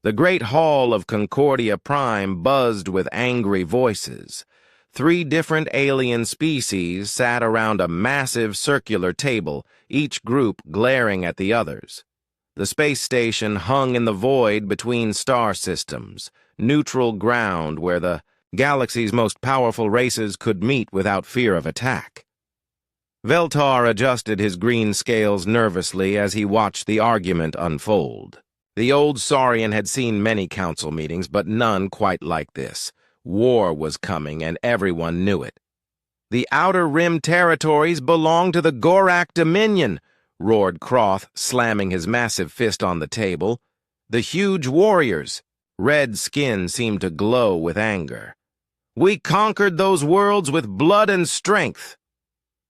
The great hall of Concordia Prime buzzed with angry voices. 3 different alien species sat around a massive circular table, each group glaring at the others. The space station hung in the void between star systems, neutral ground where the galaxy's most powerful races could meet without fear of attack. Veltar adjusted his green scales nervously as he watched the argument unfold. The old Saurian had seen many council meetings, but none quite like this. War was coming, and everyone knew it. "The Outer Rim territories belong to the Gorak Dominion," roared Croth, slamming his massive fist on the table. "The huge warriors." Red skin seemed to glow with anger. "We conquered those worlds with blood and strength."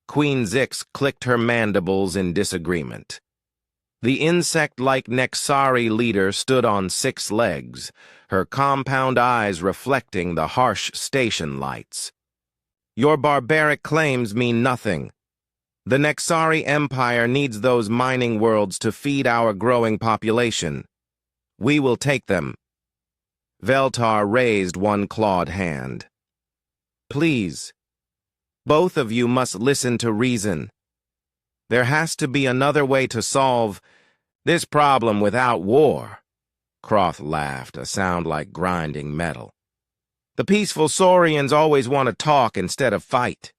Queen Zix clicked her mandibles in disagreement. The insect-like Nexari leader stood on 6 legs, her compound eyes reflecting the harsh station lights. "Your barbaric claims mean nothing. The Nexari Empire needs those mining worlds to feed our growing population. We will take them." Veltar raised one clawed hand. "Please, both of you must listen to reason. There has to be another way to solve this problem without war." Croth laughed, a sound like grinding metal. "The peaceful Saurians always want to talk instead of fight.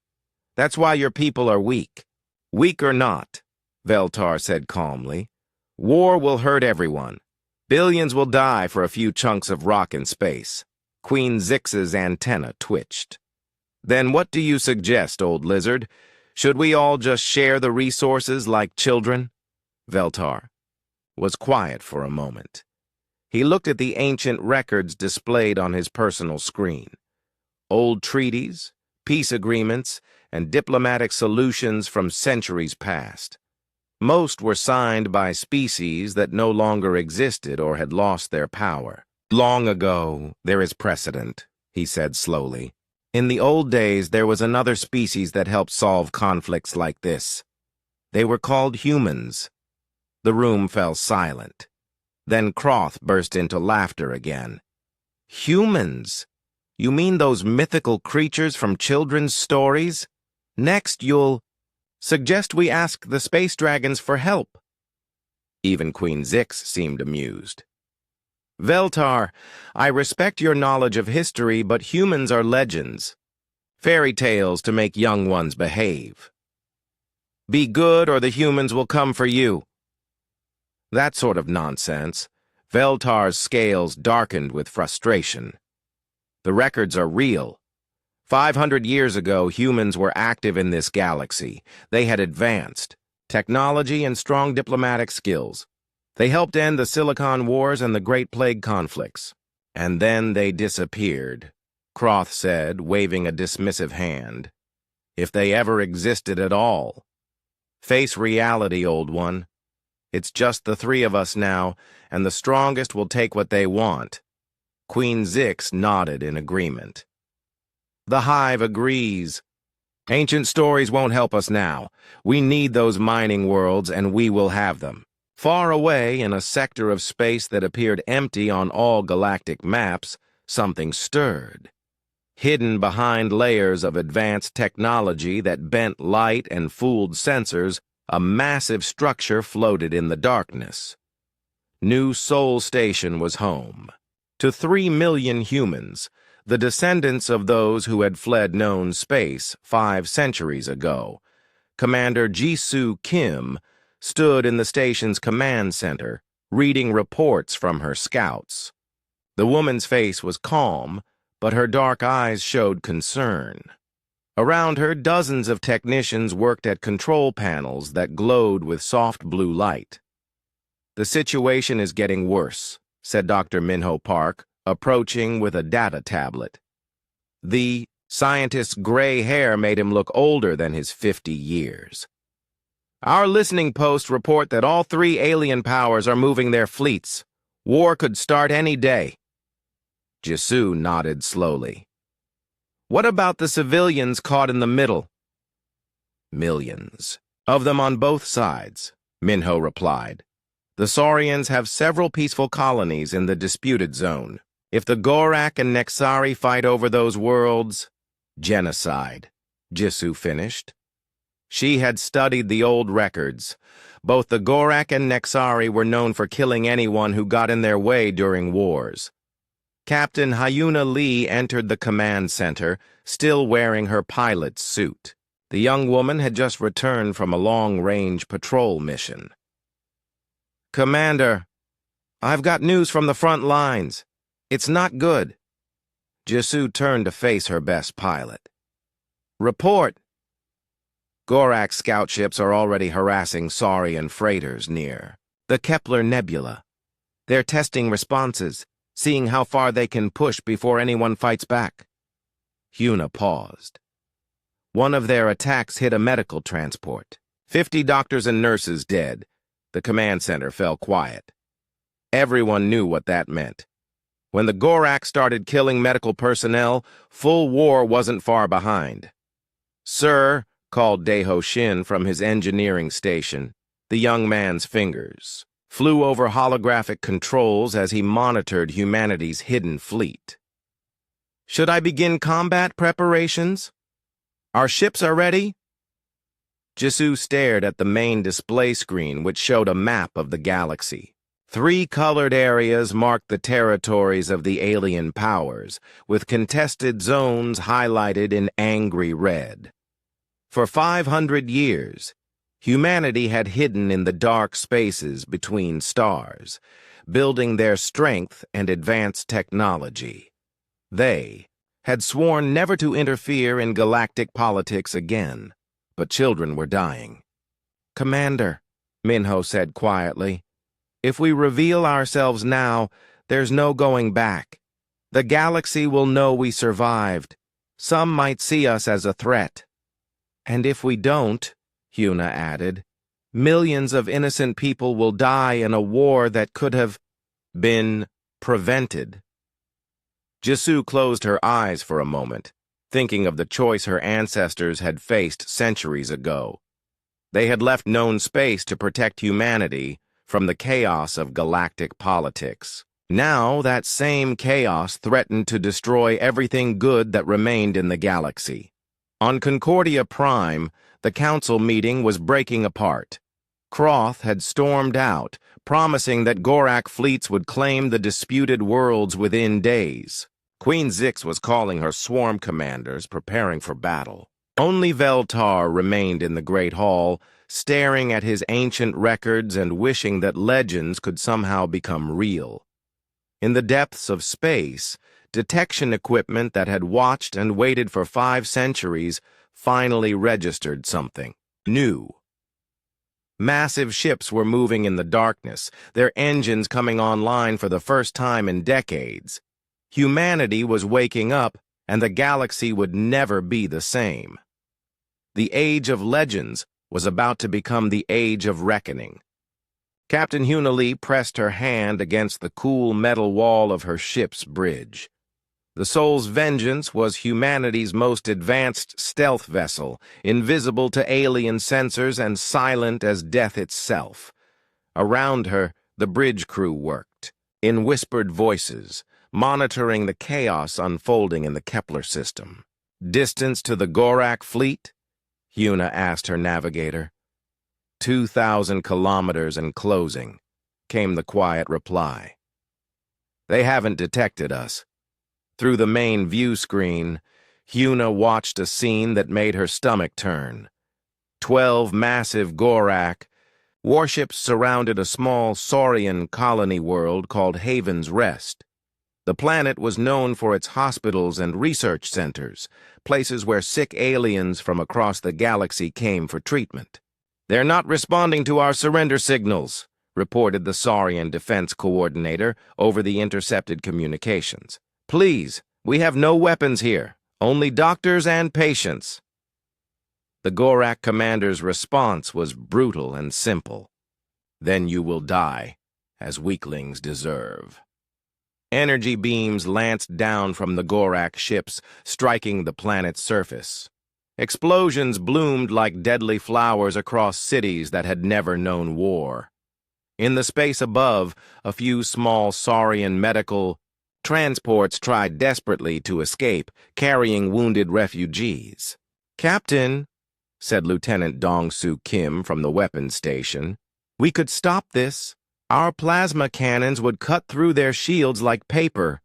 That's why your people are weak." "Weak or not," Veltar said calmly, "war will hurt everyone. Billions will die for a few chunks of rock in space." Queen Zix's antenna twitched. "Then what do you suggest, old lizard? Should we all just share the resources like children?" Veltar was quiet for a moment. He looked at the ancient records displayed on his personal screen. Old treaties, peace agreements, and diplomatic solutions from centuries past. Most were signed by species that no longer existed or had lost their power. "Long ago, there is precedent," he said slowly. "In the old days, there was another species that helped solve conflicts like this. They were called humans." The room fell silent. Then Croth burst into laughter again. "Humans? You mean those mythical creatures from children's stories? Next, you'll suggest we ask the space dragons for help." Even Queen Zix seemed amused. "Veltar, I respect your knowledge of history, but humans are legends. Fairy tales to make young ones behave. Be good or the humans will come for you." That sort of nonsense. Veltar's scales darkened with frustration. "The records are real. 500 years ago, humans were active in this galaxy. They had advanced technology and strong diplomatic skills. They helped end the Silicon Wars and the Great Plague conflicts. And then they disappeared," Croth said, waving a dismissive hand. "If they ever existed at all. Face reality, old one. It's just the 3 of us now, and the strongest will take what they want." Queen Zix nodded in agreement. "The Hive agrees. Ancient stories won't help us now. We need those mining worlds, and we will have them." Far away, in a sector of space that appeared empty on all galactic maps, something stirred. Hidden behind layers of advanced technology that bent light and fooled sensors, a massive structure floated in the darkness. New Sol Station was home to 3 million humans, the descendants of those who had fled known space 5 centuries ago. Commander Jisoo Kim stood in the station's command center, reading reports from her scouts. The woman's face was calm, but her dark eyes showed concern. Around her, dozens of technicians worked at control panels that glowed with soft blue light. "The situation is getting worse," said Dr. Minho Park, approaching with a data tablet. The scientist's gray hair made him look older than his 50 years. "Our listening posts report that all 3 alien powers are moving their fleets. War could start any day." Jisoo nodded slowly. "What about the civilians caught in the middle?" "Millions of them on both sides," Minho replied. The Saurians have several peaceful colonies in the disputed zone. If the Gorak and Nexari fight over those worlds, genocide, Jisoo finished. She had studied the old records. Both the Gorak and Nexari were known for killing anyone who got in their way during wars. Captain Hyuna Lee entered the command center, still wearing her pilot's suit. The young woman had just returned from a long-range patrol mission. "Commander, I've got news from the front lines. It's not good." Jisoo turned to face her best pilot. "Report." Gorak scout ships are already harassing Saurian freighters near the Kepler Nebula. They're testing responses, seeing how far they can push before anyone fights back. Hyuna paused. One of their attacks hit a medical transport. 50 doctors and nurses dead. The command center fell quiet. Everyone knew what that meant. When the Gorak started killing medical personnel, full war wasn't far behind. "Sir," called Daeho Shin from his engineering station. The young man's fingers flew over holographic controls as he monitored humanity's hidden fleet. "Should I begin combat preparations? Our ships are ready?" Jisoo stared at the main display screen, which showed a map of the galaxy. 3 colored areas marked the territories of the alien powers, with contested zones highlighted in angry red. For 500 years, humanity had hidden in the dark spaces between stars, building their strength and advanced technology. They had sworn never to interfere in galactic politics again, but children were dying. "Commander," Minho said quietly, "if we reveal ourselves now, there's no going back. The galaxy will know we survived. Some might see us as a threat. And if we don't," Hyuna added, "millions of innocent people will die in a war that could have been prevented." Jisoo closed her eyes for a moment, thinking of the choice her ancestors had faced centuries ago. They had left known space to protect humanity from the chaos of galactic politics. Now that same chaos threatened to destroy everything good that remained in the galaxy. On Concordia Prime, the council meeting was breaking apart. Croth had stormed out, promising that Gorak fleets would claim the disputed worlds within days. Queen Zix was calling her swarm commanders, preparing for battle. Only Veltar remained in the Great Hall, staring at his ancient records and wishing that legends could somehow become real. In the depths of space, detection equipment that had watched and waited for 5 centuries finally registered something new. Massive ships were moving in the darkness, their engines coming online for the first time in decades. Humanity was waking up, and the galaxy would never be the same. The Age of Legends was about to become the Age of Reckoning. Captain Hyuna Lee pressed her hand against the cool metal wall of her ship's bridge. The Soul's Vengeance was humanity's most advanced stealth vessel, invisible to alien sensors and silent as death itself. Around her, the bridge crew worked, in whispered voices, monitoring the chaos unfolding in the Kepler system. "Distance to the Gorak fleet?" Hyuna asked her navigator. 2,000 kilometers and closing, came the quiet reply. "They haven't detected us." Through the main view screen, Hyuna watched a scene that made her stomach turn. 12 massive Gorak warships surrounded a small Saurian colony world called Haven's Rest. The planet was known for its hospitals and research centers, places where sick aliens from across the galaxy came for treatment. "They're not responding to our surrender signals," reported the Saurian defense coordinator over the intercepted communications. "Please, we have no weapons here, only doctors and patients." The Gorak commander's response was brutal and simple. "Then you will die, as weaklings deserve." Energy beams lanced down from the Gorak ships, striking the planet's surface. Explosions bloomed like deadly flowers across cities that had never known war. In the space above, a few small Saurian medical transports tried desperately to escape, carrying wounded refugees. "Captain," said Lieutenant Dong-Soo Kim from the weapons station, "we could stop this. Our plasma cannons would cut through their shields like paper."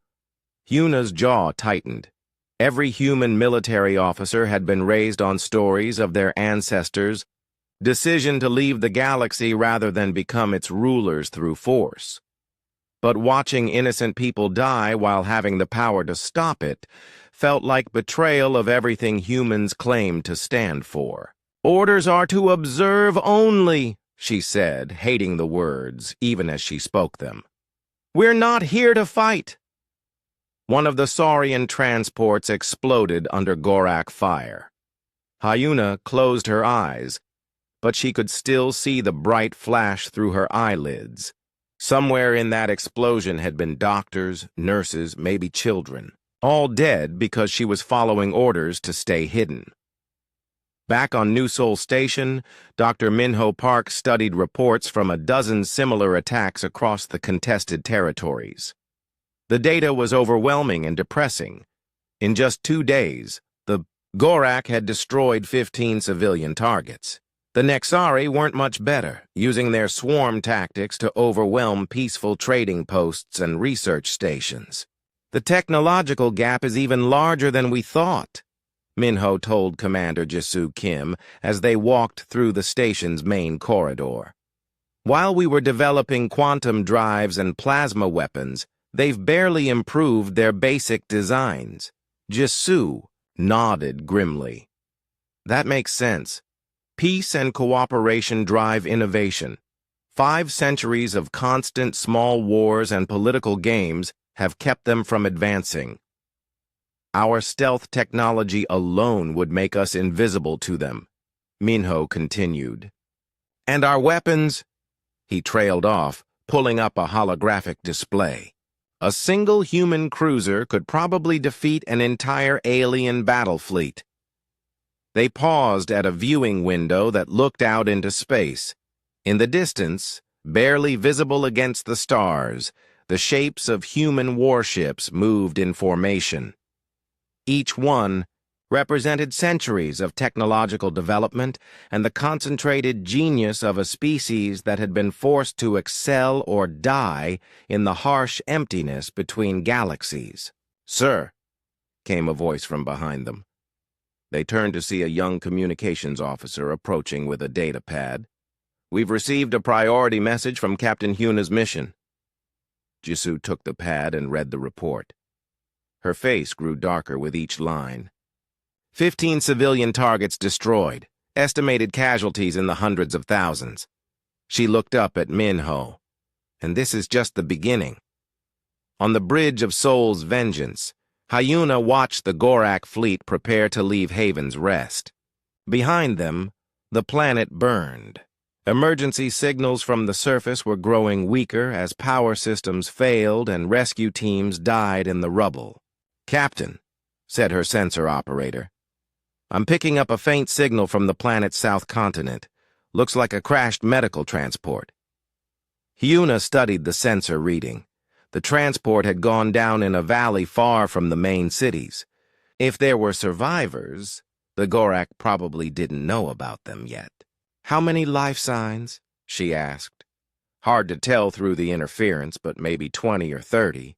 Yuna's jaw tightened. Every human military officer had been raised on stories of their ancestors' decision to leave the galaxy rather than become its rulers through force. But watching innocent people die while having the power to stop it felt like betrayal of everything humans claim to stand for. "Orders are to observe only," she said, hating the words, even as she spoke them. "We're not here to fight." One of the Saurian transports exploded under Gorak fire. Hyuna closed her eyes, but she could still see the bright flash through her eyelids. Somewhere in that explosion had been doctors, nurses, maybe children, all dead because she was following orders to stay hidden. Back on New Seoul Station, Dr. Minho Park studied reports from a dozen similar attacks across the contested territories. The data was overwhelming and depressing. In just 2 days, the Gorak had destroyed 15 civilian targets. The Nexari weren't much better, using their swarm tactics to overwhelm peaceful trading posts and research stations. "The technological gap is even larger than we thought," Minho told Commander Jisoo Kim as they walked through the station's main corridor. "While we were developing quantum drives and plasma weapons, they've barely improved their basic designs." Jisoo nodded grimly. "That makes sense. Peace and cooperation drive innovation. 5 centuries of constant small wars and political games have kept them from advancing. Our stealth technology alone would make us invisible to them," Minho continued. "And our weapons?" He trailed off, pulling up a holographic display. "A single human cruiser could probably defeat an entire alien battle fleet." They paused at a viewing window that looked out into space. In the distance, barely visible against the stars, the shapes of human warships moved in formation. Each one represented centuries of technological development and the concentrated genius of a species that had been forced to excel or die in the harsh emptiness between galaxies. "Sir," came a voice from behind them. They turned to see a young communications officer approaching with a data pad. "We've received a priority message from Captain Huna's mission." Jisoo took the pad and read the report. Her face grew darker with each line. 15 civilian targets destroyed, estimated casualties in the hundreds of thousands. She looked up at Minho. "And this is just the beginning." On the bridge of Seoul's Vengeance, Hyuna watched the Gorak fleet prepare to leave Haven's Rest. Behind them, the planet burned. Emergency signals from the surface were growing weaker as power systems failed and rescue teams died in the rubble. "Captain," said her sensor operator, "I'm picking up a faint signal from the planet's south continent. Looks like a crashed medical transport." Hyuna studied the sensor reading. The transport had gone down in a valley far from the main cities. If there were survivors, the Gorak probably didn't know about them yet. "How many life signs?" she asked. "Hard to tell through the interference, but maybe 20 or 30.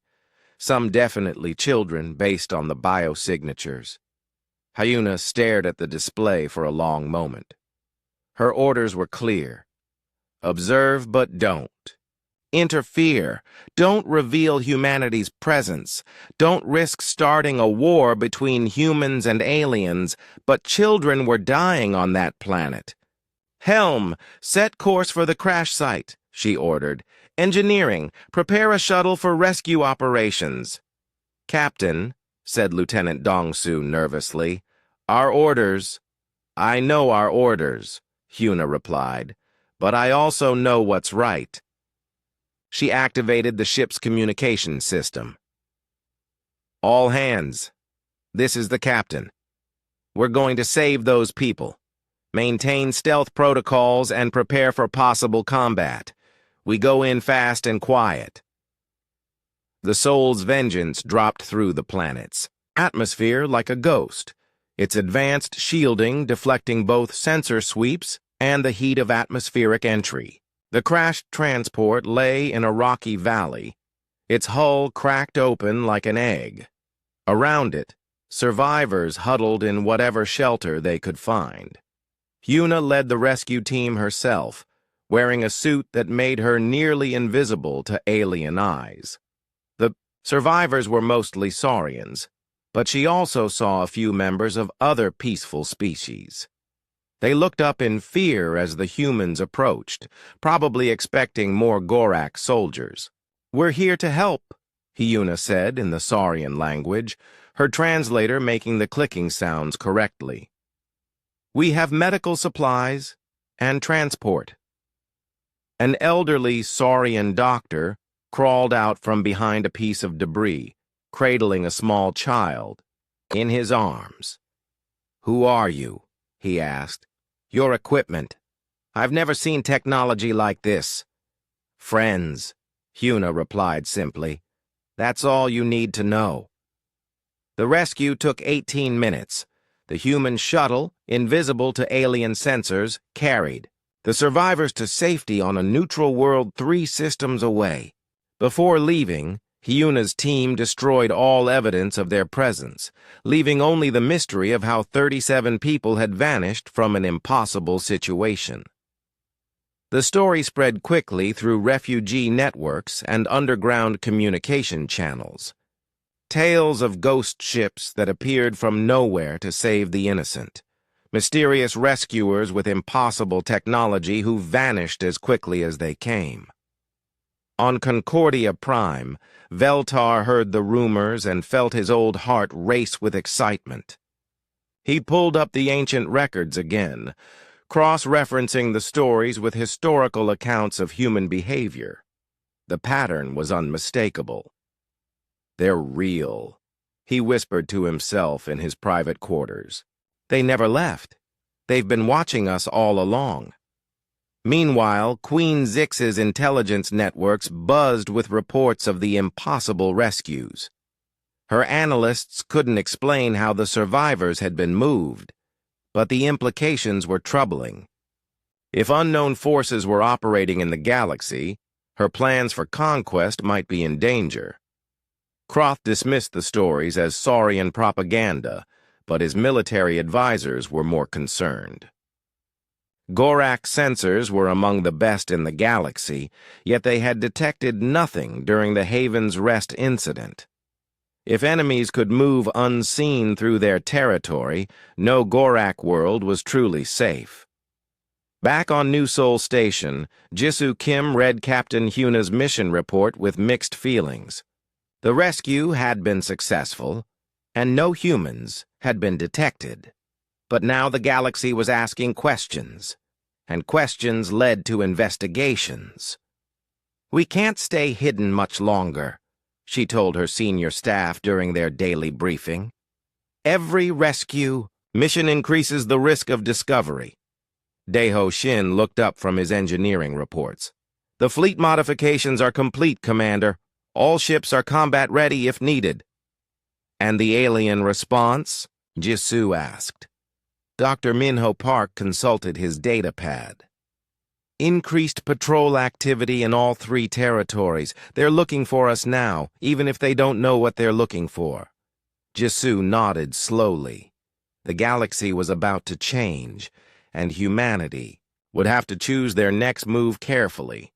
Some definitely children based on the biosignatures." Hyuna stared at the display for a long moment. Her orders were clear. Observe but don't. Interfere. Don't reveal humanity's presence. Don't risk starting a war between humans and aliens, but children were dying on that planet. "Helm, set course for the crash site," she ordered. "Engineering, prepare a shuttle for rescue operations." "Captain," said Lieutenant Dong-Soo nervously, "our orders." "I know our orders," Hyuna replied, "but I also know what's right." She activated the ship's communication system. "All hands. This is the captain. We're going to save those people. Maintain stealth protocols and prepare for possible combat. We go in fast and quiet. The Soul's vengeance dropped through the planet's atmosphere like a ghost, its advanced shielding deflecting both sensor sweeps and the heat of atmospheric entry. The crashed transport lay in a rocky valley, its hull cracked open like an egg. Around it, survivors huddled in whatever shelter they could find. Huna led the rescue team herself, wearing a suit that made her nearly invisible to alien eyes. The survivors were mostly saurians, but she also saw a few members of other peaceful species. They looked up in fear as the humans approached, probably expecting more Gorak soldiers. "We're here to help," Huna said in the saurian language, her translator making the clicking sounds correctly. "We have medical supplies and transport." An elderly saurian doctor crawled out from behind a piece of debris, cradling a small child in his arms. "Who are you?" he asked. "Your equipment. I've never seen technology like this." "Friends," Huna replied simply. "That's all you need to know." The rescue took 18 minutes. The human shuttle, invisible to alien sensors, carried the survivors to safety on a neutral world 3 systems away. Before leaving, Huna's team destroyed all evidence of their presence, leaving only the mystery of how 37 people had vanished from an impossible situation. The story spread quickly through refugee networks and underground communication channels. Tales of ghost ships that appeared from nowhere to save the innocent. Mysterious rescuers with impossible technology who vanished as quickly as they came. On Concordia Prime, Veltar heard the rumors and felt his old heart race with excitement. He pulled up the ancient records again, cross-referencing the stories with historical accounts of human behavior. The pattern was unmistakable. "They're real," he whispered to himself in his private quarters. "They never left. They've been watching us all along." Meanwhile, Queen Zix's intelligence networks buzzed with reports of the impossible rescues. Her analysts couldn't explain how the survivors had been moved, but the implications were troubling. If unknown forces were operating in the galaxy, her plans for conquest might be in danger. Croth dismissed the stories as saurian propaganda, but his military advisors were more concerned. Gorak sensors were among the best in the galaxy, yet they had detected nothing during the Haven's Rest incident. If enemies could move unseen through their territory, no Gorak world was truly safe. Back on New Sol Station, Jisoo Kim read Captain Huna's mission report with mixed feelings. The rescue had been successful, and no humans had been detected. But now the galaxy was asking questions, and questions led to investigations. "We can't stay hidden much longer," she told her senior staff during their daily briefing. "Every rescue mission increases the risk of discovery." Daeho Shin looked up from his engineering reports. "The fleet modifications are complete, Commander. All ships are combat ready if needed." "And the alien response?" Jisoo asked. Dr. Minho Park consulted his data pad. "Increased patrol activity in all 3 territories. They're looking for us now, even if they don't know what they're looking for." Jisoo nodded slowly. The galaxy was about to change, and humanity would have to choose their next move carefully.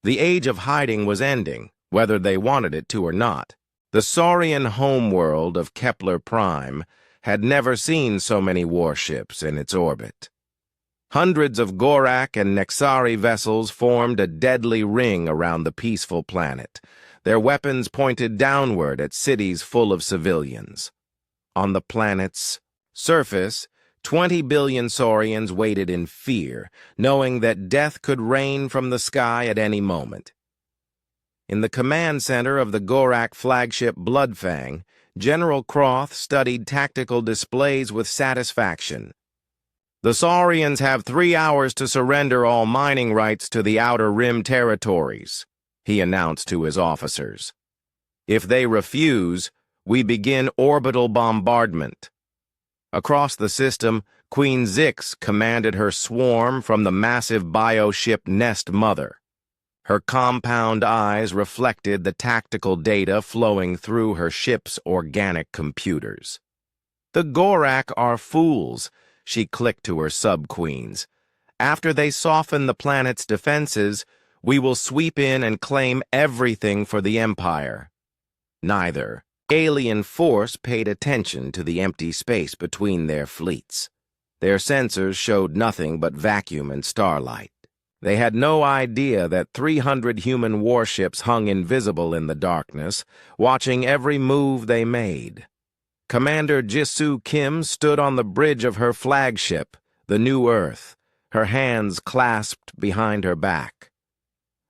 The age of hiding was ending, whether they wanted it to or not. The saurian homeworld of Kepler Prime had never seen so many warships in its orbit. Hundreds of Gorak and Nexari vessels formed a deadly ring around the peaceful planet, their weapons pointed downward at cities full of civilians. On the planet's surface, 20 billion saurians waited in fear, knowing that death could rain from the sky at any moment. In the command center of the Gorak flagship Bloodfang, General Croth studied tactical displays with satisfaction. The Saurians have 3 hours to surrender all mining rights to the Outer Rim territories, he announced to his officers. If they refuse, we begin orbital bombardment. Across the system, Queen Zix commanded her swarm from the massive bioship Nest Mother. Her compound eyes reflected the tactical data flowing through her ship's organic computers. The Gorak are fools, she clicked to her sub-queens. After they soften the planet's defenses, we will sweep in and claim everything for the Empire. Neither alien force paid attention to the empty space between their fleets. Their sensors showed nothing but vacuum and starlight. They had no idea that 300 human warships hung invisible in the darkness, watching every move they made. Commander Jisoo Kim stood on the bridge of her flagship, the New Earth, her hands clasped behind her back.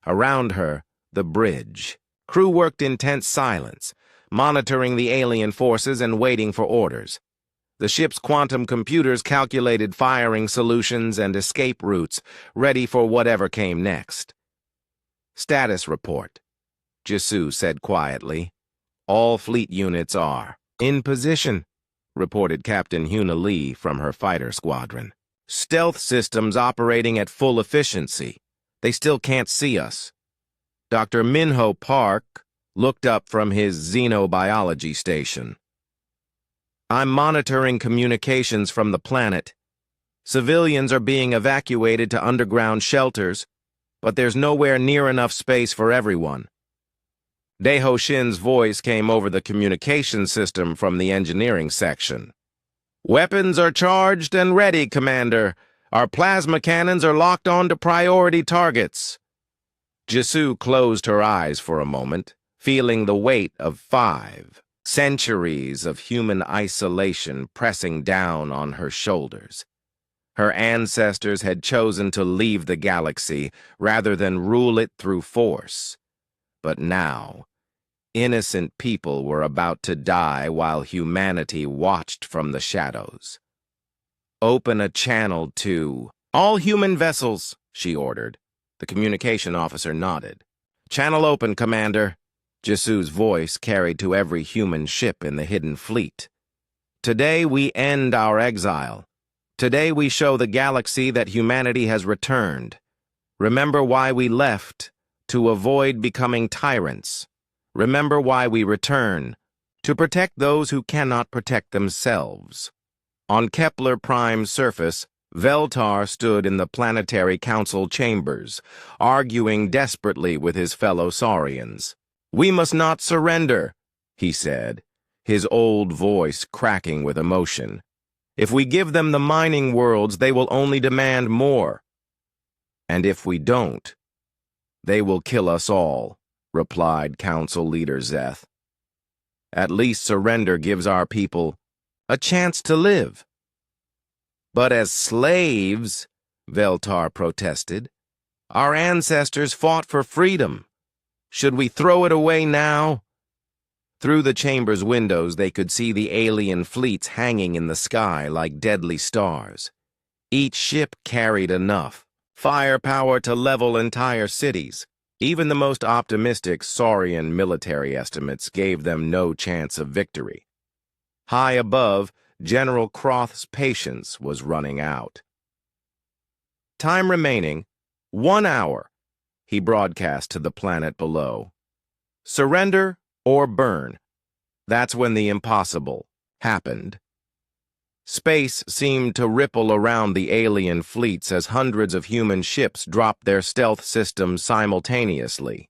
Around her, the bridge. Crew worked in tense silence, monitoring the alien forces and waiting for orders. The ship's quantum computers calculated firing solutions and escape routes, ready for whatever came next. Status report, Jisoo said quietly. All fleet units are in position, reported Captain Huna Lee from her fighter squadron. Stealth systems operating at full efficiency. They still can't see us. Dr. Minho Park looked up from his xenobiology station. I'm monitoring communications from the planet. Civilians are being evacuated to underground shelters, but there's nowhere near enough space for everyone. Daeho Shin's voice came over the communication system from the engineering section. Weapons are charged and ready, Commander. Our plasma cannons are locked on to priority targets. Jisoo closed her eyes for a moment, feeling the weight of 5 centuries of human isolation pressing down on her shoulders. Her ancestors had chosen to leave the galaxy rather than rule it through force. But now, innocent people were about to die while humanity watched from the shadows. Open a channel to all human vessels, she ordered. The communication officer nodded. Channel open, Commander. Jisoo's voice carried to every human ship in the hidden fleet. Today we end our exile. Today we show the galaxy that humanity has returned. Remember why we left, to avoid becoming tyrants. Remember why we return, to protect those who cannot protect themselves. On Kepler Prime's surface, Veltar stood in the Planetary Council chambers, arguing desperately with his fellow Saurians. We must not surrender, he said, his old voice cracking with emotion. If we give them the mining worlds, they will only demand more. And if we don't, they will kill us all, replied Council Leader Zeth. At least surrender gives our people a chance to live. But as slaves, Veltar protested, our ancestors fought for freedom. Should we throw it away now? Through the chamber's windows, they could see the alien fleets hanging in the sky like deadly stars. Each ship carried enough firepower to level entire cities. Even the most optimistic Saurian military estimates gave them no chance of victory. High above, General Croth's patience was running out. Time remaining, 1 hour, he broadcast to the planet below. Surrender or burn. That's when the impossible happened. Space seemed to ripple around the alien fleets as hundreds of human ships dropped their stealth systems simultaneously.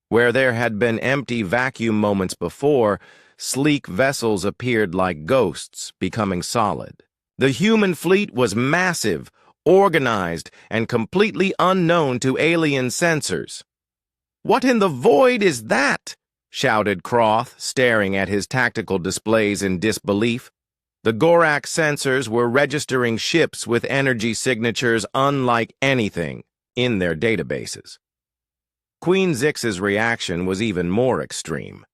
Where there had been empty vacuum moments before, sleek vessels appeared like ghosts, becoming solid. The human fleet was massive, organized, and completely unknown to alien sensors. "What in the void is that?" shouted Croth, staring at his tactical displays in disbelief. The Gorak sensors were registering ships with energy signatures unlike anything in their databases. Queen Zix's reaction was even more extreme.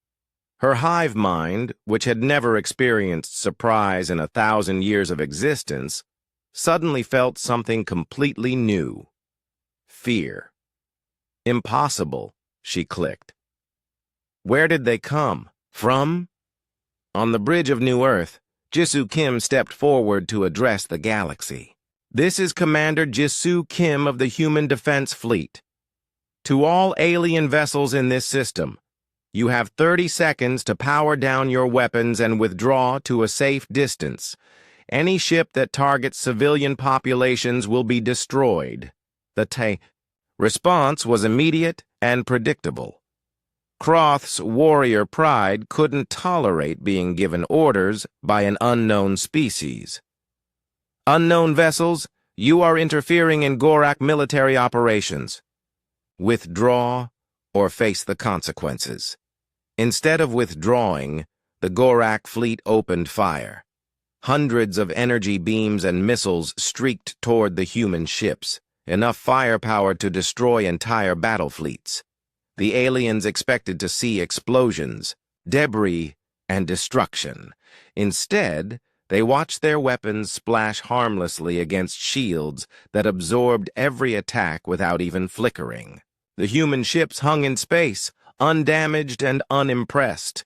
Her hive mind, which had never experienced surprise in 1,000 years of existence, suddenly felt something completely new. Fear. Impossible, she clicked. Where did they come from? On the bridge of New Earth, Jisoo Kim stepped forward to address the galaxy. This is Commander Jisoo Kim of the Human Defense Fleet. To all alien vessels in this system, you have 30 seconds to power down your weapons and withdraw to a safe distance. Any ship that targets civilian populations will be destroyed. The response was immediate and predictable. Kroth's warrior pride couldn't tolerate being given orders by an unknown species. Unknown vessels, you are interfering in Gorak military operations. Withdraw or face the consequences. Instead of withdrawing, the Gorak fleet opened fire. Hundreds of energy beams and missiles streaked toward the human ships, enough firepower to destroy entire battle fleets. The aliens expected to see explosions, debris, and destruction. Instead, they watched their weapons splash harmlessly against shields that absorbed every attack without even flickering. The human ships hung in space, undamaged and unimpressed.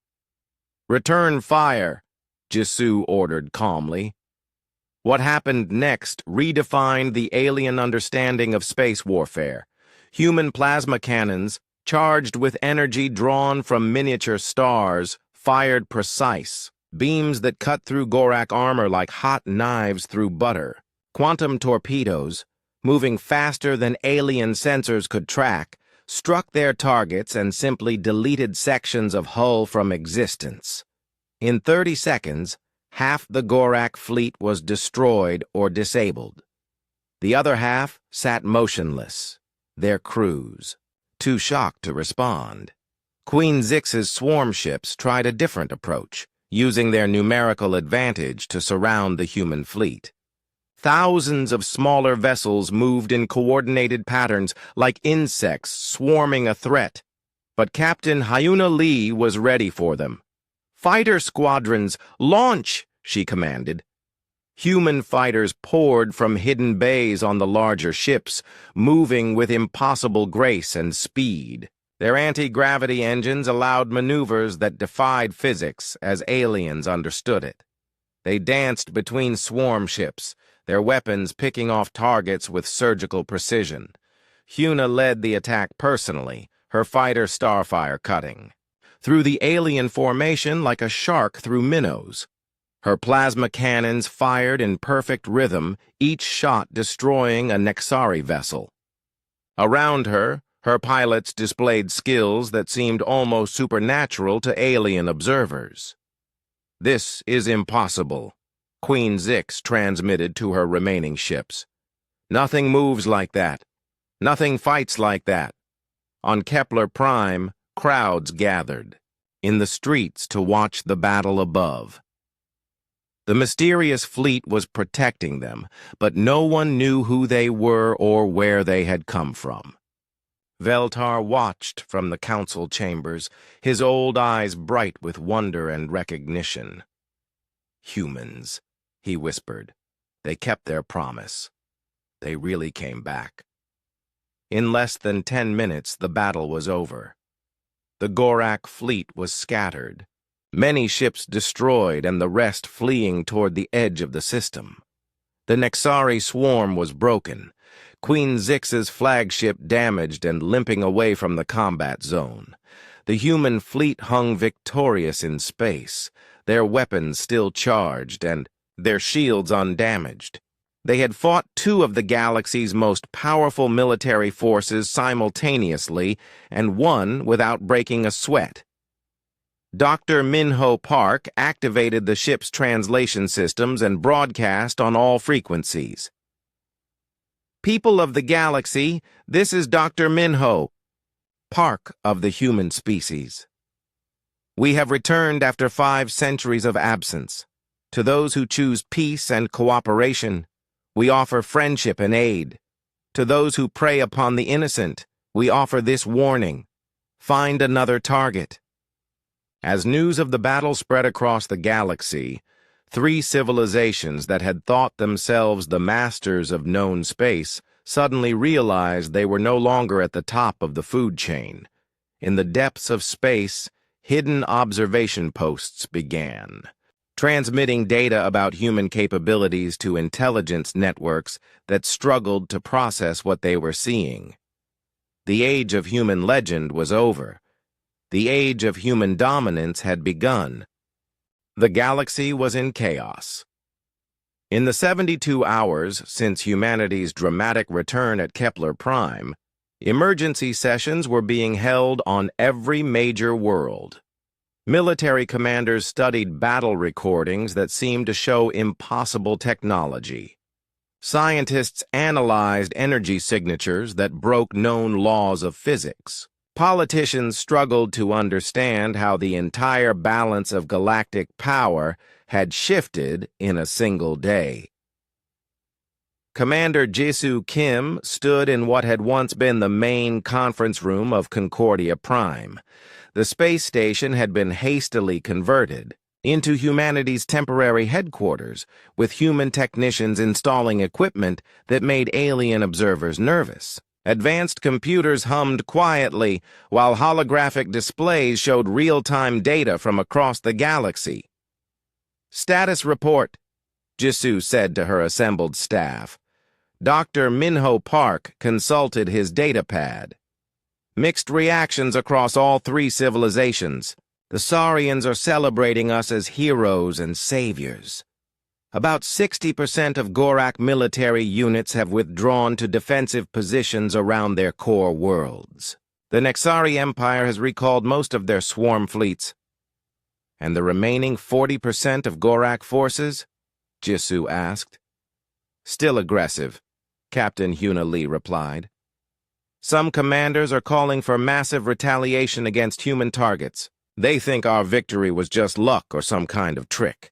"Return fire," Jisoo ordered calmly. What happened next redefined the alien understanding of space warfare. Human plasma cannons, charged with energy drawn from miniature stars, fired precise beams that cut through Gorak armor like hot knives through butter. Quantum torpedoes, moving faster than alien sensors could track, struck their targets and simply deleted sections of hull from existence. In 30 seconds, half the Gorak fleet was destroyed or disabled. The other half sat motionless, their crews too shocked to respond. Queen Zix's swarm ships tried a different approach, using their numerical advantage to surround the human fleet. Thousands of smaller vessels moved in coordinated patterns like insects swarming a threat. But Captain Hyuna Lee was ready for them. "Fighter squadrons, launch!" she commanded. Human fighters poured from hidden bays on the larger ships, moving with impossible grace and speed. Their anti-gravity engines allowed maneuvers that defied physics as aliens understood it. They danced between swarm ships, their weapons picking off targets with surgical precision. Hyuna led the attack personally, her fighter starfire cutting through the alien formation like a shark through minnows. Her plasma cannons fired in perfect rhythm, each shot destroying a Nexari vessel. Around her, her pilots displayed skills that seemed almost supernatural to alien observers. "This is impossible," Queen Zix transmitted to her remaining ships. "Nothing moves like that. Nothing fights like that." On Kepler Prime, crowds gathered in the streets to watch the battle above. The mysterious fleet was protecting them, but no one knew who they were or where they had come from. Veltar watched from the council chambers, his old eyes bright with wonder and recognition. "Humans," he whispered. "They kept their promise. They really came back." In less than 10 minutes, the battle was over. The Gorak fleet was scattered, many ships destroyed and the rest fleeing toward the edge of the system. The Nexari swarm was broken, Queen Zix's flagship damaged and limping away from the combat zone. The human fleet hung victorious in space, their weapons still charged and their shields undamaged. They had fought two of the galaxy's most powerful military forces simultaneously and won without breaking a sweat. Dr. Minho Park activated the ship's translation systems and broadcast on all frequencies. "People of the galaxy, this is Dr. Minho Park of the human species. We have returned after 5 centuries of absence. To those who choose peace and cooperation, we offer friendship and aid. To those who prey upon the innocent, we offer this warning: find another target." As news of the battle spread across the galaxy, Three civilizations that had thought themselves the masters of known space suddenly realized they were no longer at the top of the food chain. In the depths of space, hidden observation posts began, transmitting data about human capabilities to intelligence networks that struggled to process what they were seeing. The age of human legend was over. The age of human dominance had begun. The galaxy was in chaos. In the 72 hours since humanity's dramatic return at Kepler Prime, emergency sessions were being held on every major world. Military commanders studied battle recordings that seemed to show impossible technology. Scientists analyzed energy signatures that broke known laws of physics. Politicians struggled to understand how the entire balance of galactic power had shifted in a single day. Commander Jisoo Kim stood in what had once been the main conference room of Concordia Prime. The space station had been hastily converted into humanity's temporary headquarters, with human technicians installing equipment that made alien observers nervous. Advanced computers hummed quietly, while holographic displays showed real-time data from across the galaxy. "Status report," Jisoo said to her assembled staff. Dr. Minho Park consulted his datapad. "Mixed reactions across all three civilizations. The Saurians are celebrating us as heroes and saviors. About 60% of Gorak military units have withdrawn to defensive positions around their core worlds. The Nexari Empire has recalled most of their swarm fleets. And the remaining 40% of Gorak forces?" Jisoo asked. "Still aggressive," Captain Huna Lee replied. "Some commanders are calling for massive retaliation against human targets. They think our victory was just luck or some kind of trick."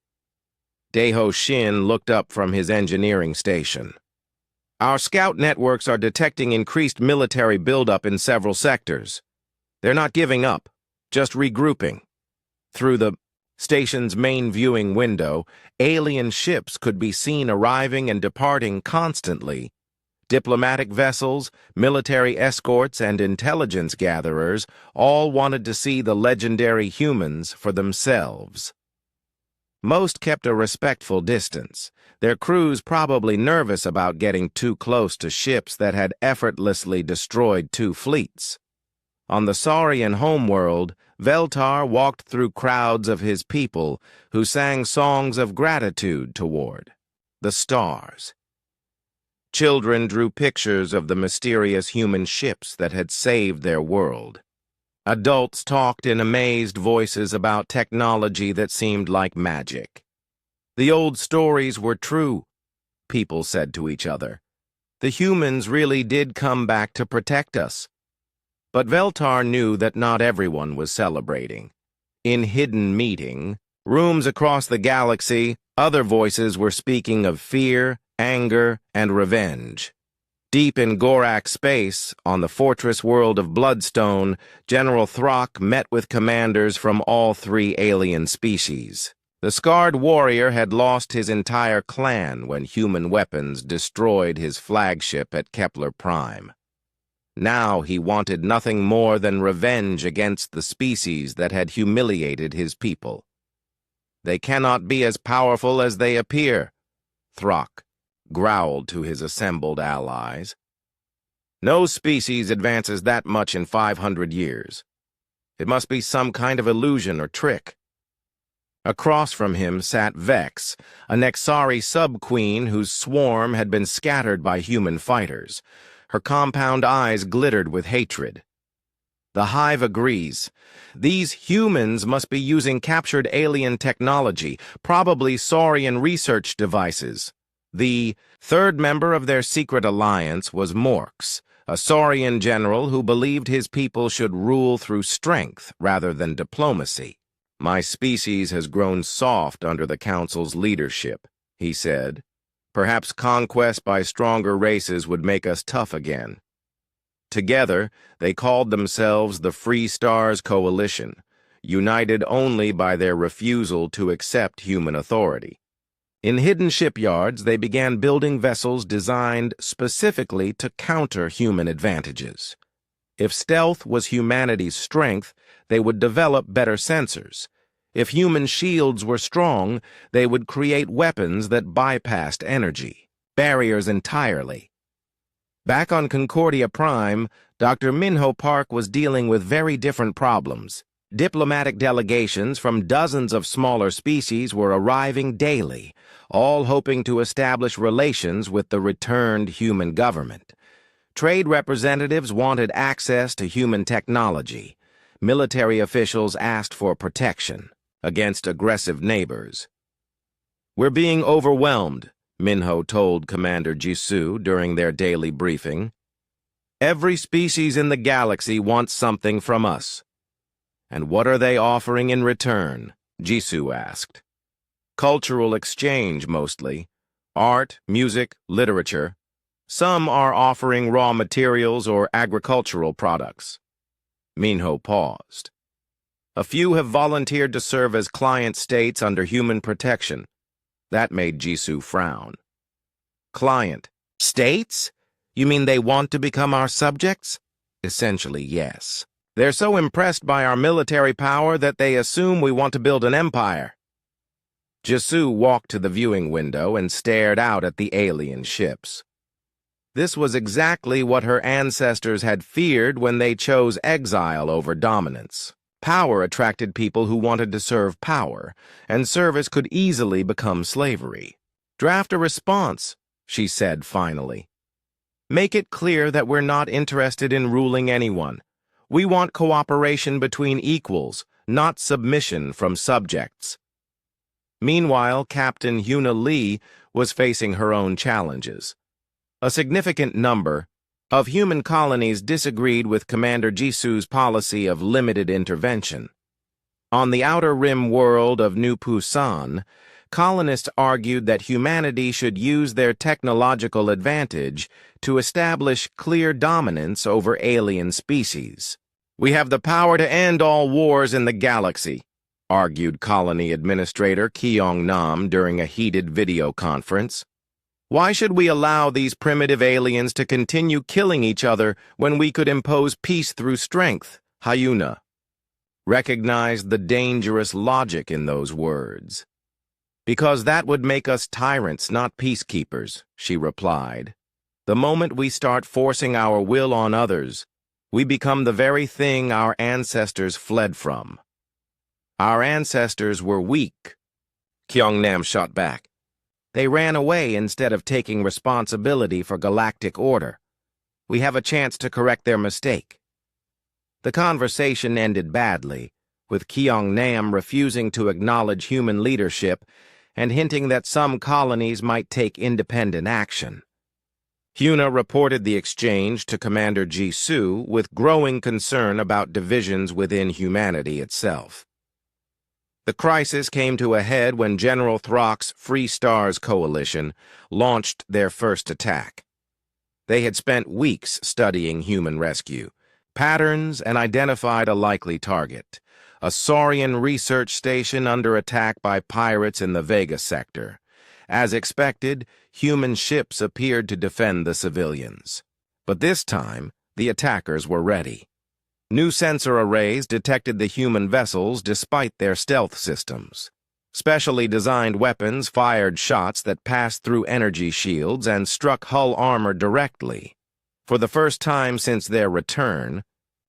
Daeho Shin looked up from his engineering station. "Our scout networks are detecting increased military buildup in several sectors. They're not giving up, just regrouping." Through the station's main viewing window, alien ships could be seen arriving and departing constantly. Diplomatic vessels, military escorts, and intelligence gatherers all wanted to see the legendary humans for themselves. Most kept a respectful distance, their crews probably nervous about getting too close to ships that had effortlessly destroyed two fleets. On the Saurian homeworld, Veltar walked through crowds of his people who sang songs of gratitude toward the stars. Children drew pictures of the mysterious human ships that had saved their world. Adults talked in amazed voices about technology that seemed like magic. The old stories were true, people said to each other. The humans really did come back to protect us. But Veltar knew that not everyone was celebrating. In hidden meeting rooms across the galaxy, other voices were speaking of fear, anger, and revenge. Deep in Gorak space, on the fortress world of Bloodstone, General Throck met with commanders from all three alien species. The scarred warrior had lost his entire clan when human weapons destroyed his flagship at Kepler Prime. Now he wanted nothing more than revenge against the species that had humiliated his people. "They cannot be as powerful as they appear," Throck growled to his assembled allies. "No species advances that much in 500 years. It must be some kind of illusion or trick." Across from him sat Vex, a Nexari sub-queen whose swarm had been scattered by human fighters. Her compound eyes glittered with hatred. The Hive agrees. These humans must be using captured alien technology, probably Saurian research devices. The third member of their secret alliance was Orcs, a Saurian general who believed his people should rule through strength rather than diplomacy. "My species has grown soft under the Council's leadership," he said. "Perhaps conquest by stronger races would make us tough again." Together, they called themselves the Free Stars Coalition, united only by their refusal to accept human authority. In hidden shipyards, they began building vessels designed specifically to counter human advantages. If stealth was humanity's strength, they would develop better sensors. If human shields were strong, they would create weapons that bypassed energy, barriers entirely. Back on Concordia Prime, Dr. Minho Park was dealing with very different problems. Diplomatic delegations from dozens of smaller species were arriving daily, all hoping to establish relations with the returned human government. Trade representatives wanted access to human technology. Military officials asked for protection against aggressive neighbors. "We're being overwhelmed," Minho told Commander Jisoo during their daily briefing. "Every species in the galaxy wants something from us." "And what are they offering in return?" Jisoo asked. "Cultural exchange, mostly. Art, music, literature. Some are offering raw materials or agricultural products." Minho paused. "A few have volunteered to serve as client states under human protection." That made Jisoo frown. "Client states? You mean they want to become our subjects?" "Essentially, yes. They're so impressed by our military power that they assume we want to build an empire." Jisoo walked to the viewing window and stared out at the alien ships. This was exactly what her ancestors had feared when they chose exile over dominance. Power attracted people who wanted to serve power, and service could easily become slavery. "Draft a response," she said finally. "Make it clear that we're not interested in ruling anyone. We want cooperation between equals, not submission from subjects." Meanwhile, Captain Hyuna Lee was facing her own challenges. A significant number of human colonies disagreed with Commander Jisoo's policy of limited intervention. On the outer rim world of New Pusan, colonists argued that humanity should use their technological advantage to establish clear dominance over alien species. "We have the power to end all wars in the galaxy," argued Colony Administrator Kyong-nam during a heated video conference. "Why should we allow these primitive aliens to continue killing each other when we could impose peace through strength?" Hyuna recognized the dangerous logic in those words. "Because that would make us tyrants, not peacekeepers," she replied. "The moment we start forcing our will on others, we become the very thing our ancestors fled from." "Our ancestors were weak," Kyong-nam shot back. "They ran away instead of taking responsibility for galactic order. We have a chance to correct their mistake." The conversation ended badly, with Kyong-nam refusing to acknowledge human leadership and hinting that some colonies might take independent action. Hyuna reported the exchange to Commander Jisoo with growing concern about divisions within humanity itself. The crisis came to a head when General Throck's Free Stars Coalition launched their first attack. They had spent weeks studying human rescue patterns and identified a likely target, a Saurian research station under attack by pirates in the Vega sector. As expected, human ships appeared to defend the civilians. But this time, the attackers were ready. New sensor arrays detected the human vessels despite their stealth systems. Specially designed weapons fired shots that passed through energy shields and struck hull armor directly. For the first time since their return,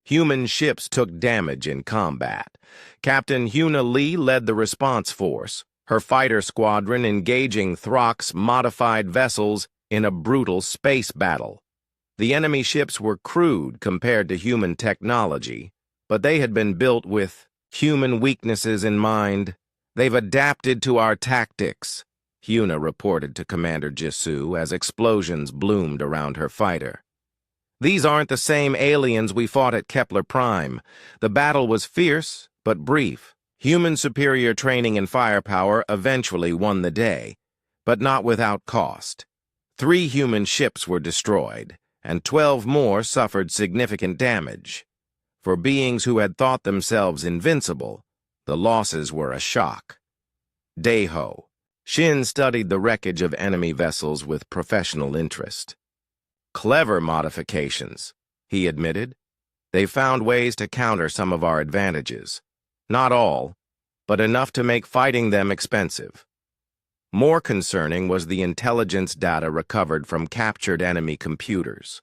human ships took damage in combat. Captain Hyuna Lee led the response force, her fighter squadron engaging Throck's modified vessels in a brutal space battle. The enemy ships were crude compared to human technology, but they had been built with human weaknesses in mind. "They've adapted to our tactics," Hyuna reported to Commander Jisoo as explosions bloomed around her fighter. "These aren't the same aliens we fought at Kepler Prime. The battle was fierce, but brief. Human superior training and firepower eventually won the day, but not without cost. 3 human ships were destroyed, and 12 more suffered significant damage. For beings who had thought themselves invincible, the losses were a shock." Daeho, Shin studied the wreckage of enemy vessels with professional interest. Clever modifications, he admitted. They found ways to counter some of our advantages. Not all, but enough to make fighting them expensive. More concerning was the intelligence data recovered from captured enemy computers.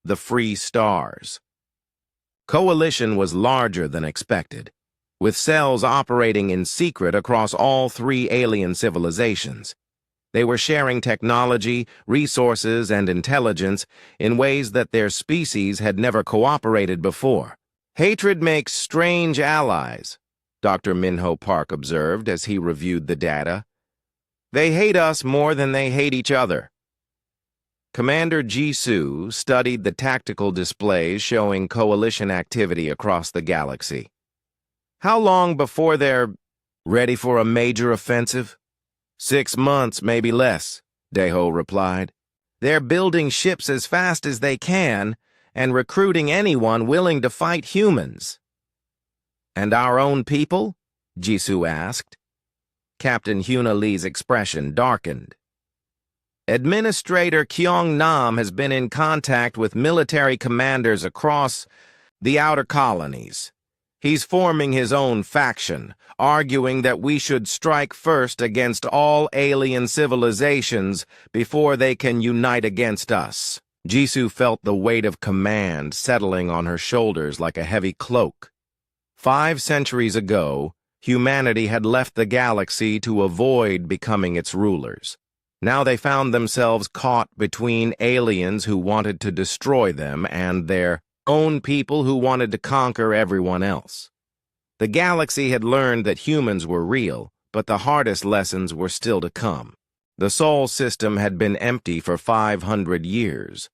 The Free Stars. Coalition was larger than expected, with cells operating in secret across all three alien civilizations. They were sharing technology, resources, and intelligence in ways that their species had never cooperated before. Hatred makes strange allies, Dr. Minho Park observed as he reviewed the data. They hate us more than they hate each other. Commander Jisoo studied the tactical displays showing coalition activity across the galaxy. How long before they're ready for a major offensive? 6 months, maybe less, Daeho replied. They're building ships as fast as they can and recruiting anyone willing to fight humans. And our own people? Jisoo asked. Captain Hyuna Lee's expression darkened. Administrator Kyung Nam has been in contact with military commanders across the outer colonies. He's forming his own faction, arguing that we should strike first against all alien civilizations before they can unite against us. Jisoo felt the weight of command settling on her shoulders like a heavy cloak. 5 centuries ago, humanity had left the galaxy to avoid becoming its rulers. Now they found themselves caught between aliens who wanted to destroy them and their own people who wanted to conquer everyone else. The galaxy had learned that humans were real, but the hardest lessons were still to come. The Sol system had been empty for 500 years.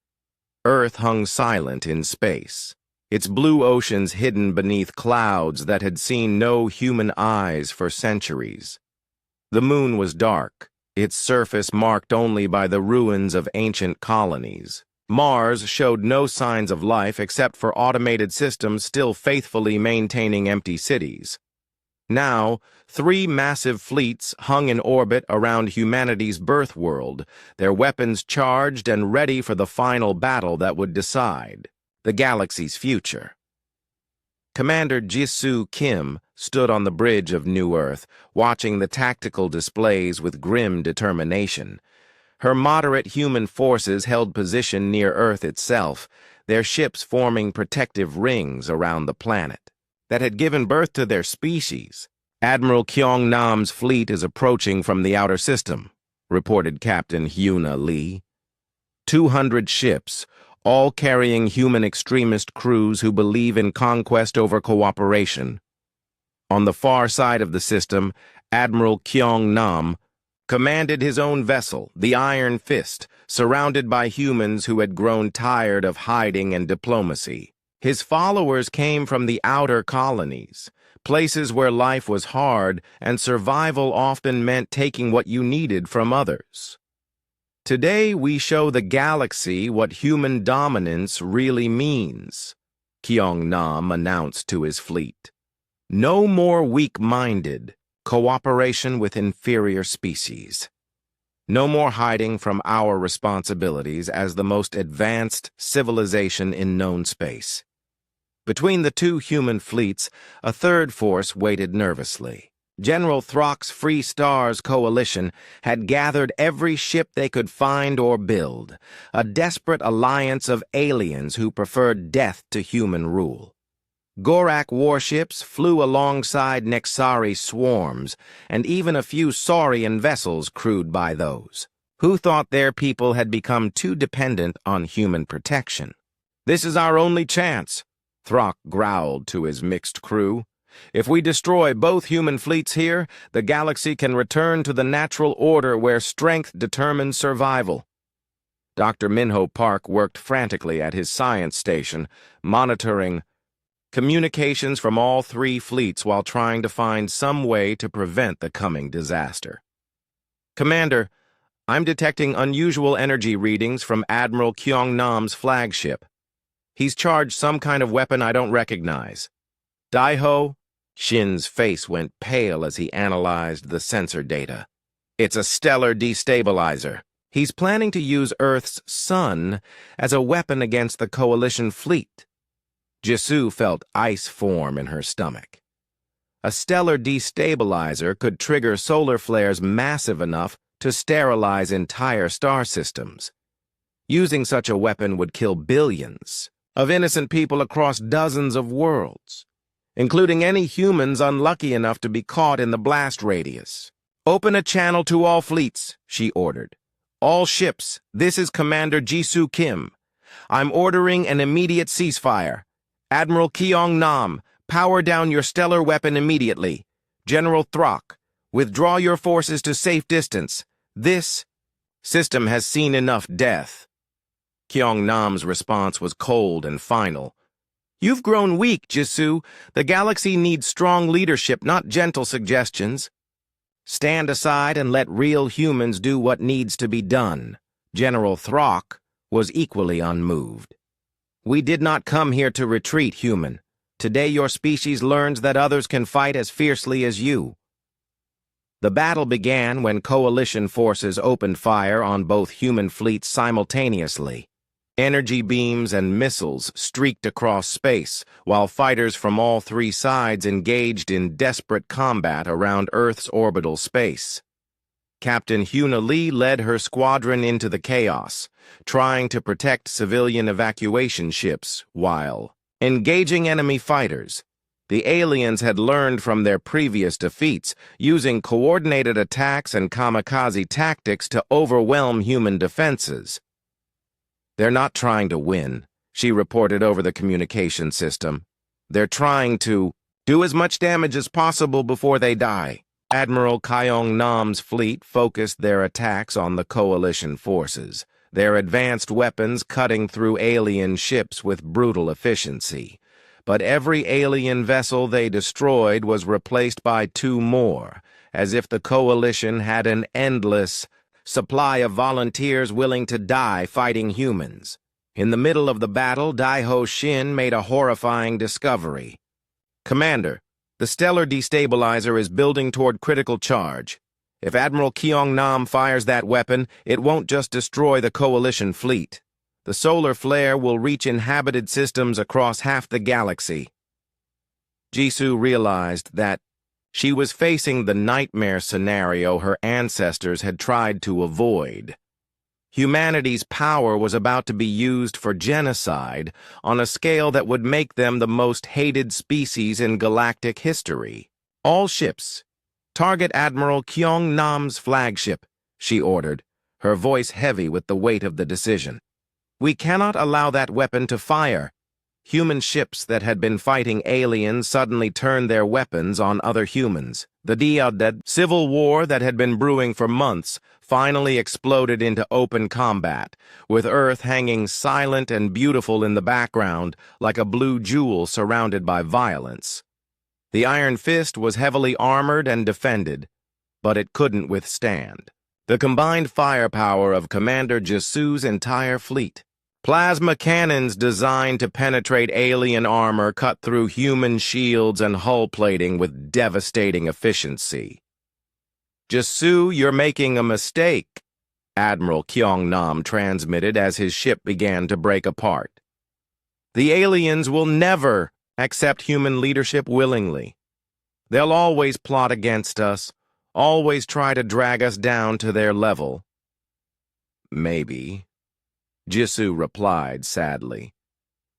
Earth hung silent in space, its blue oceans hidden beneath clouds that had seen no human eyes for centuries. The moon was dark, its surface marked only by the ruins of ancient colonies. Mars showed no signs of life except for automated systems still faithfully maintaining empty cities. Now, 3 massive fleets hung in orbit around humanity's birth world, their weapons charged and ready for the final battle that would decide the galaxy's future. Commander Jisoo Kim stood on the bridge of New Earth, watching the tactical displays with grim determination. Her moderate human forces held position near Earth itself, their ships forming protective rings around the planet that had given birth to their species. Admiral Kyung Nam's fleet is approaching from the outer system, reported Captain Hyuna Lee. 200 ships, all carrying human extremist crews who believe in conquest over cooperation. On the far side of the system, Admiral Kyung Nam commanded his own vessel, the Iron Fist, surrounded by humans who had grown tired of hiding and diplomacy. His followers came from the outer colonies, places where life was hard and survival often meant taking what you needed from others. Today we show the galaxy what human dominance really means, Kyung Nam announced to his fleet. No more weak-minded cooperation with inferior species. No more hiding from our responsibilities as the most advanced civilization in known space. Between the 2 human fleets, a third force waited nervously. General Throck's Free Stars coalition had gathered every ship they could find or build, a desperate alliance of aliens who preferred death to human rule. Gorak warships flew alongside Nexari swarms, and even a few Saurian vessels crewed by those, who thought their people had become too dependent on human protection. This is our only chance, Throck growled to his mixed crew. If we destroy both human fleets here, the galaxy can return to the natural order where strength determines survival. Dr. Minho Park worked frantically at his science station, monitoring communications from all 3 fleets while trying to find some way to prevent the coming disaster. Commander, I'm detecting unusual energy readings from Admiral Kyung Nam's flagship. He's charged some kind of weapon I don't recognize. Daeho? Shin's face went pale as he analyzed the sensor data. It's a stellar destabilizer. He's planning to use Earth's sun as a weapon against the Coalition fleet. Jisoo felt ice form in her stomach. A stellar destabilizer could trigger solar flares massive enough to sterilize entire star systems. Using such a weapon would kill billions of innocent people across dozens of worlds, including any humans unlucky enough to be caught in the blast radius. "Open a channel to all fleets," she ordered. "All ships, this is Commander Jisoo Kim. I'm ordering an immediate ceasefire. Admiral Keong Nam, power down your stellar weapon immediately. General Throck, withdraw your forces to safe distance. This system has seen enough death." Keong Nam's response was cold and final. "You've grown weak, Jisoo. The galaxy needs strong leadership, not gentle suggestions. Stand aside and let real humans do what needs to be done." General Throck was equally unmoved. "We did not come here to retreat, human. Today your species learns that others can fight as fiercely as you." The battle began when Coalition forces opened fire on both human fleets simultaneously. Energy beams and missiles streaked across space, while fighters from all three sides engaged in desperate combat around Earth's orbital space. Captain Huna Lee led her squadron into the chaos, trying to protect civilian evacuation ships while engaging enemy fighters. The aliens had learned from their previous defeats, using coordinated attacks and kamikaze tactics to overwhelm human defenses. "They're not trying to win," she reported over the communication system. "They're trying to do as much damage as possible before they die." Admiral Keong Nam's fleet focused their attacks on the Coalition forces, their advanced weapons cutting through alien ships with brutal efficiency. But every alien vessel they destroyed was replaced by two more, as if the Coalition had an endless supply of volunteers willing to die fighting humans. In the middle of the battle, Daiho Shin made a horrifying discovery. "Commander, the stellar destabilizer is building toward critical charge. If Admiral Keong Nam fires that weapon, it won't just destroy the Coalition fleet. The solar flare will reach inhabited systems across half the galaxy." Jisoo realized that she was facing the nightmare scenario her ancestors had tried to avoid. Humanity's power was about to be used for genocide on a scale that would make them the most hated species in galactic history. "All ships, target Admiral Keong Nam's flagship," she ordered, her voice heavy with the weight of the decision. "We cannot allow that weapon to fire." Human ships that had been fighting aliens suddenly turned their weapons on other humans. The dead civil war that had been brewing for months finally exploded into open combat, with Earth hanging silent and beautiful in the background like a blue jewel surrounded by violence. The Iron Fist was heavily armored and defended, but it couldn't withstand the combined firepower of Commander Jisoo's entire fleet. Plasma cannons designed to penetrate alien armor cut through human shields and hull plating with devastating efficiency. "Jisoo, you're making a mistake," Admiral Keong Nam transmitted as his ship began to break apart. "The aliens will never accept human leadership willingly. They'll always plot against us, always try to drag us down to their level." "Maybe," Jisoo replied sadly.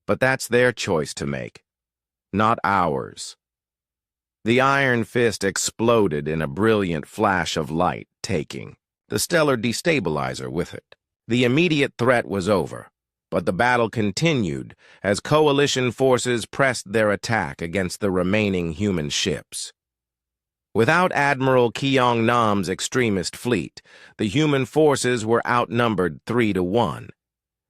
"But that's their choice to make, not ours." The Iron Fist exploded in a brilliant flash of light, taking the stellar destabilizer with it. The immediate threat was over, but the battle continued as Coalition forces pressed their attack against the remaining human ships. Without Admiral Keong Nam's extremist fleet, the human forces were outnumbered 3-1.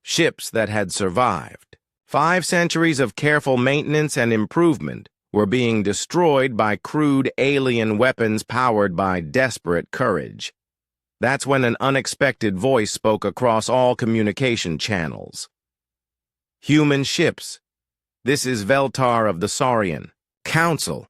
Ships that had survived 5 centuries of careful maintenance and improvement were being destroyed by crude alien weapons powered by desperate courage. That's when an unexpected voice spoke across all communication channels. "Human ships, this is Veltar of the Saurian Council.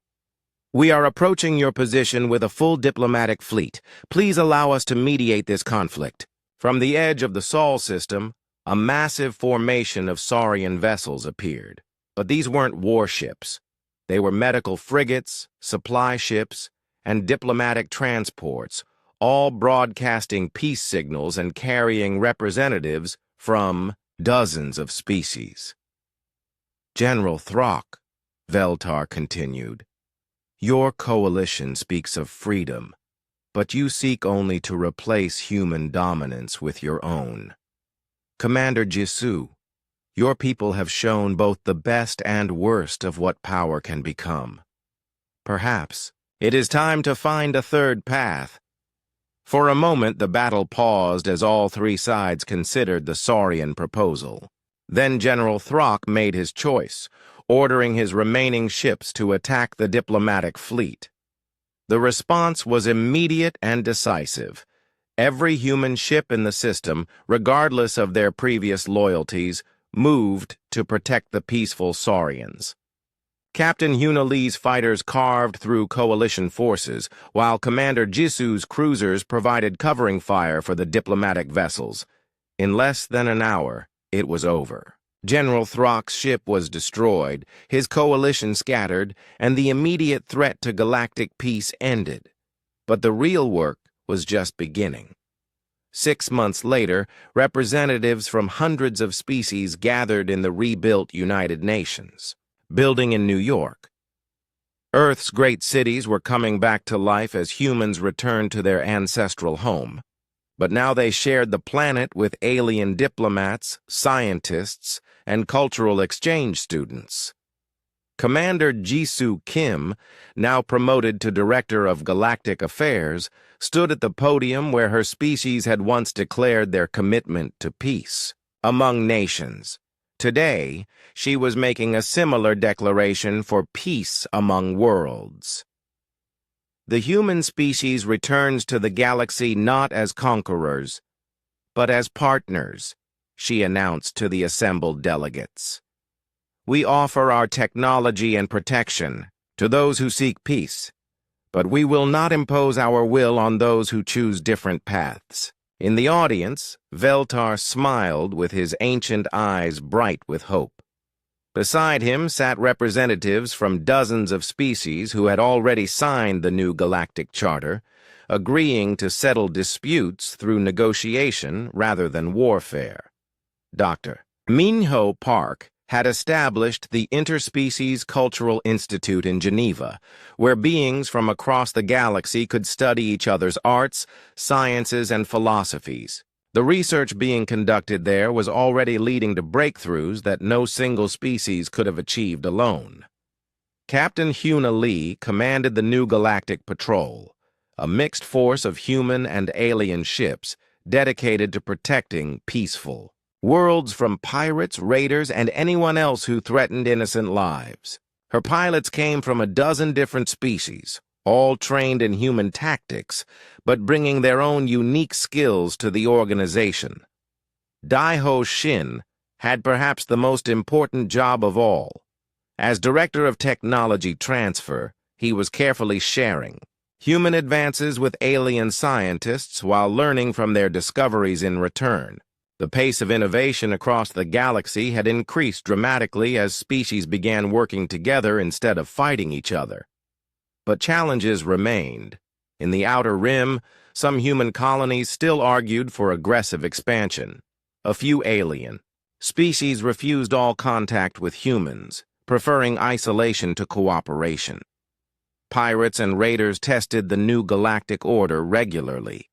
We are approaching your position with a full diplomatic fleet. Please allow us to mediate this conflict. From the edge of the Sol system, a massive formation of Saurian vessels appeared. But these weren't warships. They were medical frigates, supply ships, and diplomatic transports, all broadcasting peace signals and carrying representatives from dozens of species. General Throck, Veltar continued, your coalition speaks of freedom, but you seek only to replace human dominance with your own. Commander Jisoo, your people have shown both the best and worst of what power can become. Perhaps it is time to find a third path. For a moment, the battle paused as all three sides considered the Saurian proposal. Then General Throck made his choice, ordering his remaining ships to attack the diplomatic fleet. The response was immediate and decisive. Every human ship in the system, regardless of their previous loyalties, moved to protect the peaceful Saurians. Captain Huna Lee's fighters carved through coalition forces, while Commander Jisoo's cruisers provided covering fire for the diplomatic vessels. In less than an hour, it was over. General Throck's ship was destroyed, his coalition scattered, and the immediate threat to galactic peace ended. But the real work was just beginning. 6 months later, representatives from hundreds of species gathered in the rebuilt United Nations building in New York. Earth's great cities were coming back to life as humans returned to their ancestral home. But now they shared the planet with alien diplomats, scientists, and cultural exchange students. Commander Jisoo Kim, now promoted to Director of Galactic Affairs, stood at the podium where her species had once declared their commitment to peace among nations. Today, she was making a similar declaration for peace among worlds. The human species returns to the galaxy not as conquerors, but as partners, she announced to the assembled delegates. We offer our technology and protection to those who seek peace, but we will not impose our will on those who choose different paths. In the audience, Veltar smiled with his ancient eyes bright with hope. Beside him sat representatives from dozens of species who had already signed the new galactic charter, agreeing to settle disputes through negotiation rather than warfare. Dr. Minho Park had established the Interspecies Cultural Institute in Geneva, where beings from across the galaxy could study each other's arts, sciences, and philosophies. The research being conducted there was already leading to breakthroughs that no single species could have achieved alone. Captain Huna Lee commanded the new Galactic Patrol, a mixed force of human and alien ships dedicated to protecting peaceful worlds from pirates, raiders, and anyone else who threatened innocent lives. Her pilots came from a dozen different species, all trained in human tactics, but bringing their own unique skills to the organization. Daiho Shin had perhaps the most important job of all. As Director of Technology Transfer, he was carefully sharing human advances with alien scientists while learning from their discoveries in return. The pace of innovation across the galaxy had increased dramatically as species began working together instead of fighting each other. But challenges remained. In the Outer Rim, some human colonies still argued for aggressive expansion. A few alien species refused all contact with humans, preferring isolation to cooperation. Pirates and raiders tested the new galactic order regularly,